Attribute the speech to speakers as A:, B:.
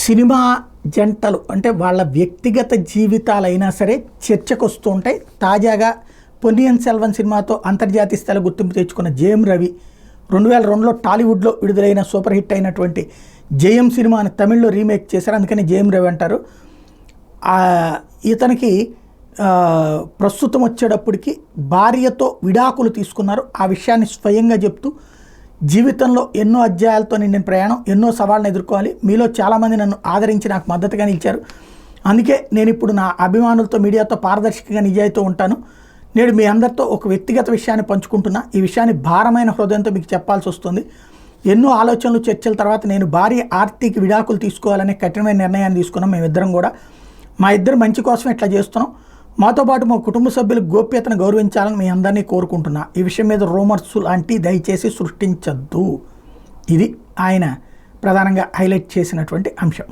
A: Cinema జంటలు అంటే వాళ్ళ వ్యక్తిగత జీవితాలైనా సరే చర్చకు వస్తూ ఉంటాయి. తాజాగా పొన్నియిన్ సెల్వన్ సినిమాతో అంతర్జాతీయ స్థాయిలో గుర్తింపు తెచ్చుకున్న జయం రవి 2002లో టాలీవుడ్లో విడుదలైన సూపర్ హిట్ అయినటువంటి జయం సినిమాని తమిళ్లో రీమేక్ చేశారు. అందుకని జయం రవి అంటారు. ఇతనికి ప్రస్తుతం వచ్చేటప్పటికి భార్యతో విడాకులు తీసుకున్నారు. ఆ విషయాన్ని స్వయంగా చెప్తూ జీవితంలో ఎన్నో అధ్యాయాలతో నిండిన ప్రయాణం, ఎన్నో సవాళ్ళను ఎదుర్కోవాలి. మీలో చాలామంది నన్ను ఆదరించి నాకు మద్దతుగా నిలిచారు. అందుకే నేను ఇప్పుడు నా అభిమానులతో మీడియాతో పారదర్శకంగా నిజాయితీతో ఉంటాను. నేడు మీ అందరితో ఒక వ్యక్తిగత విషయాన్ని పంచుకుంటున్నా. ఈ విషయాన్ని భారమైన హృదయంతో మీకు చెప్పాల్సి వస్తుంది. ఎన్నో ఆలోచనలు చర్చల తర్వాత నేను భార్య ఆర్తికి విడాకులు తీసుకోవాలనే కఠినమైన నిర్ణయాన్ని తీసుకున్నాం. మేమిద్దరం కూడా మా ఇద్దరు మంచి కోసం ఇట్లా చేస్తున్నాం. మాతో పాటు మా కుటుంబ సభ్యులు గోప్యతను గౌరవించాలని మీ అందరినీ కోరుకుంటున్నా. ఈ విషయం మీద రూమర్స్ లాంటి దయచేసి సృష్టించద్దు. ఇది ఆయన ప్రధానంగా హైలైట్ చేసినటువంటి అంశం.